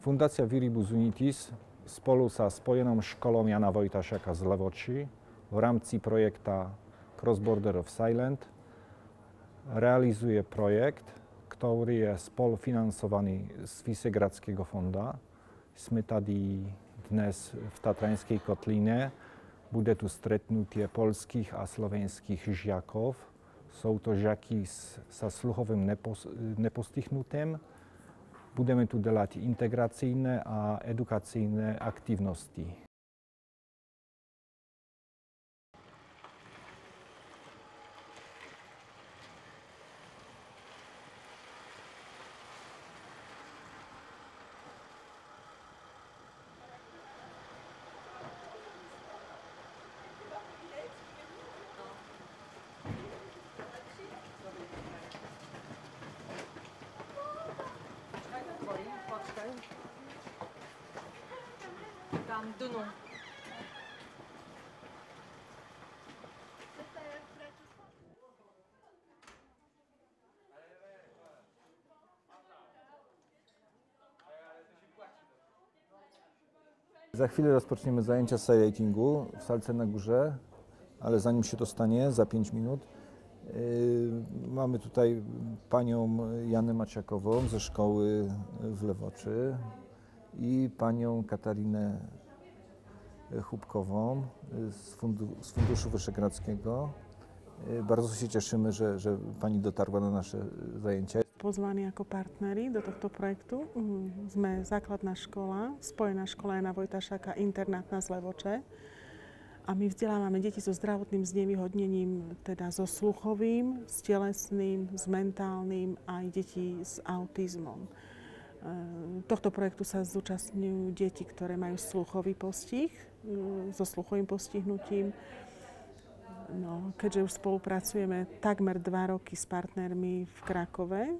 Fundacja Viribus Unitis spolu sa Spojenou školou Jana Vojtašaka z Levoči v rámci projekta Cross Border of Silent realizuje projekt, ktorý je spolufinancovaný z Vyšehradského fonda. Sme tady dnes v Tatranskej kotline. Bude tu stretnutie poľských a slovenských žiakov. Sú to žiaky sa sluchovým nepostihnutím. Budeme tu delať integračné a edukačné aktivnosti. Tam dnu. Za chwilę rozpoczniemy zajęcia z sightingu w salce na górze, ale zanim się to stanie, za 5 minut, mamy tutaj panią Janę Maciakową ze szkoły w Lewoczy i panią Katarinę Chubkową z Funduszu Wyszehradzkiego. Bardzo się cieszymy, że pani dotarła na nasze zajęcia. Pozvaní ako partneri do tohto projektu sme základná škola, Spojená škola Jana Vojtašaka, internátna z Levoče. A my vzdelávame deti so zdravotným znevýhodnením, teda so sluchovým, s telesným, s mentálnym a aj deti s autizmom. Tohto projektu sa zúčastňujú deti, ktoré majú sluchový postih, so sluchovým postihnutím. No, keďže už spolupracujeme takmer 2 roky s partnermi v Krakove,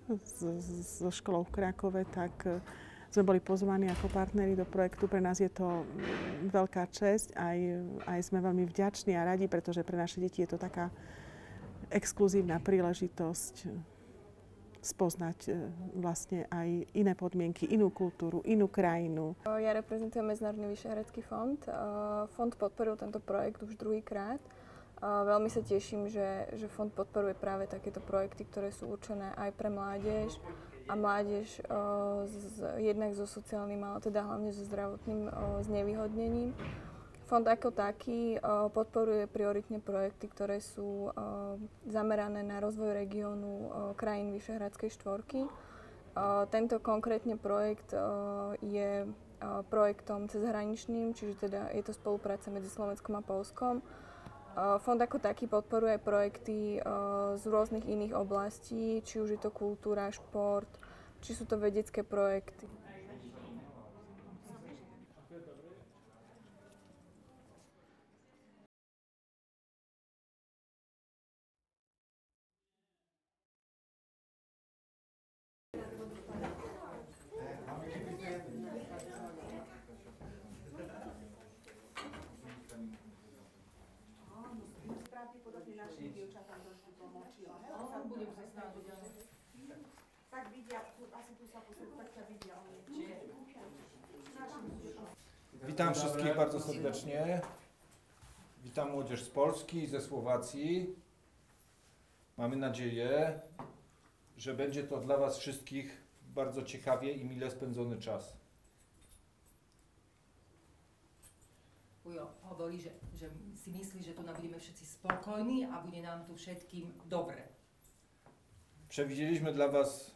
so školou v Krakove, tak sme boli pozvaní ako partneri do projektu. Pre nás je to veľká česť, aj sme veľmi vďační a radi, pretože pre naše deti je to taká exkluzívna príležitosť spoznať vlastne aj iné podmienky, inú kultúru, inú krajinu. Ja reprezentujem Medzinárodný Vyšehradský fond. Fond podporil tento projekt už druhýkrát. Veľmi sa teším, že fond podporuje práve takéto projekty, ktoré sú určené aj pre mládež a mládež jednak so sociálnym, ale teda hlavne so zdravotným znevýhodnením. Fond ako taký podporuje prioritne projekty, ktoré sú zamerané na rozvoj regiónu krajín Vyšehradskej štvorky. Tento konkrétne projekt je projektom cezhraničným, čiže teda je to spolupráca medzi Slovenskom a Poľskom. Fond ako taký podporuje aj projekty z rôznych iných oblastí, či už je to kultúra, šport, či sú to vedecké projekty. Pravdepodobne našim dievčatám trošku pomočila. Budem sa snažiť, ale tak vidia, asi tu sa posledne, tak ťa vidia. Witam wszystkich bardzo serdecznie. Witam młodzież z Polski, ze Słowacji. Mamy nadzieję, że będzie to dla was wszystkich bardzo ciekawie i mile spędzony czas. Ujo hovorí, že si myslí, že tu budeme všetci spokojní a bude nám tu všetkým dobre. Przewidzieliśmy dla was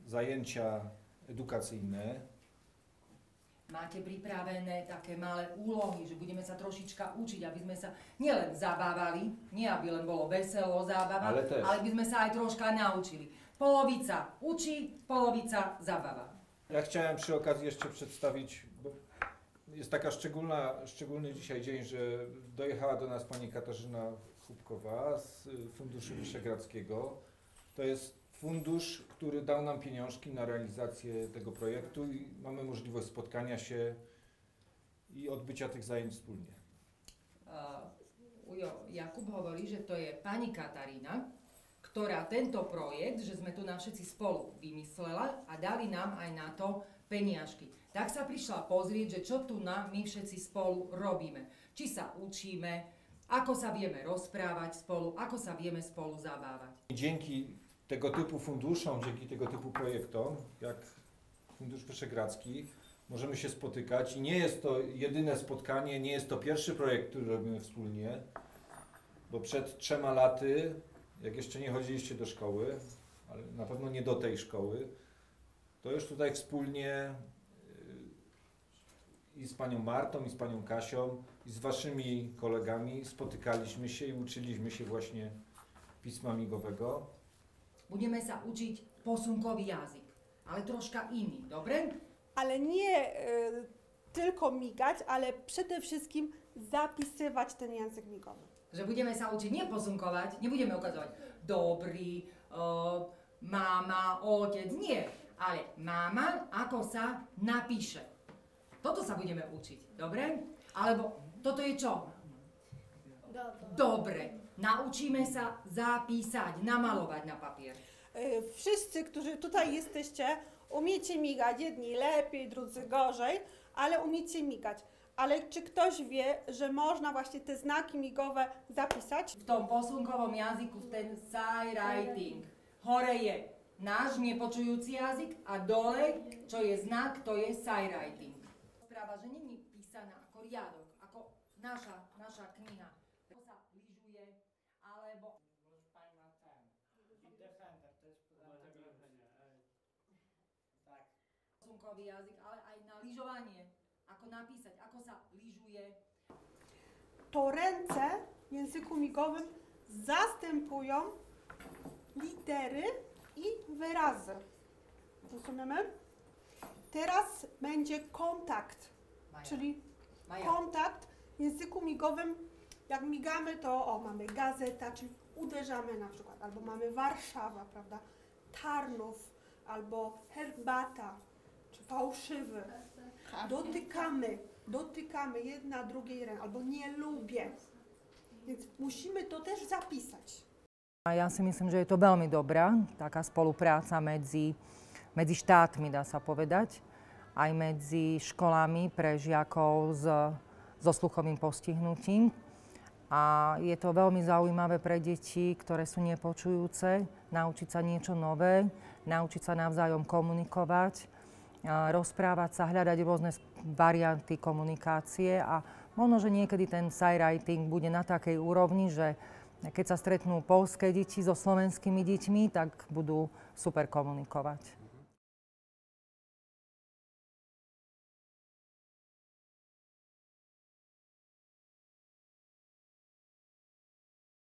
zajęcia edukacyjne. Máte pripravené také malé úlohy, že budeme sa trošička učiť, aby sme sa nielen zabávali, nie aby len bolo veselo, zábava, ale by sme sa aj troška naučili. Polovica učí, polovica zabava. Ja chciałem przy okazji jeszcze przedstawić, bo jest taka szczególny dzisiaj dzień, że dojechała do nas pani Katarzyna Chubkowa z Funduszu Wyszehradzkiego. To jest fundusz, który dał nam pieniążki na realizację tego projektu i mamy możliwość spotkania się i odbycia tych zajęć wspólnie. Ujo Jakub hovorí, že to je pani Katarína, ktorá tento projekt, že sme tu na všetci spolu vymyslela a dali nám aj na to peniažky. Tak sa prišla pozrieť, že čo tu my všetci spolu robíme. Či sa učíme, ako sa wiemy rozpráwać spolu, ako sa wiemy spolu zabávać. Dzięki tego typu funduszom, dzięki tego typu projektom, jak Fundusz Wyszehradzki, możemy się spotykać i nie jest to jedyne spotkanie, nie jest to pierwszy projekt, który robimy wspólnie, bo przed 3 laty, jak jeszcze nie chodziliście do szkoły, ale na pewno nie do tej szkoły, to już tutaj wspólnie i z panią Martą, i z panią Kasią, i z waszymi kolegami spotykaliśmy się i uczyliśmy się właśnie pisma migowego. Budeme sa učiť posunkový jazyk, ale troszkę inny, dobre? Ale nie tylko migać, ale przede wszystkim zapisywać ten język migowy. Że budeme sa učiť nie posunkovať, nebudeme ukazovať dobrý, mama, otec, nie, ale mama, ako sa napíše. Toto sa budeme učiť, dobre? Alebo toto je čo? Dobre. Naučíme sa zapísať, namalovať na papier. Wszyscy, którzy tutaj jesteście, umiecie migać. Jedni lepiej, drudzy gorzej, ale umiecie migać. Ale czy ktoś wie, że można właśnie te znaki migowe zapisać? V tom posunkovom jazyku ten sight-writing. Hore je náš nepočujúci jazyk a dole, čo je znak, to je sight-writing. Správa, že není písaná ako riadok, ako naša kniha. To sa lyžuje, alebo... Posunkový jazyk, ale aj na lyžovanie. Ako napísać, ako sa lyžuje. To ręce w języku migowym zastępują litery i wyrazy. Rozumiemy? Teraz będzie kontakt, czyli kontakt w języku migowym. Jak migamy, to mamy gazeta, czyli uderzamy na przykład, albo mamy Warszawa, prawda? Tarnów, albo herbata, czy fałszywy. Dotykamy jedna drugiej ręki, albo nie lubię. Więc musimy to też zapisać. A ja si myslím, že je to veľmi dobrá taká spolupráca medzi štátmi, dá sa povedať, aj medzi školami pre žiakov so sluchovým postihnutím. A je to veľmi zaujímavé pre deti, ktoré sú nepočujúce, naučiť sa niečo nové, naučiť sa navzájom komunikovať, rozprávať sa, hľadať rôzne varianty komunikácie a možno, že niekedy ten sight-writing bude na takej úrovni, že keď sa stretnú poľské deti so slovenskými deťmi, tak budú super komunikovať.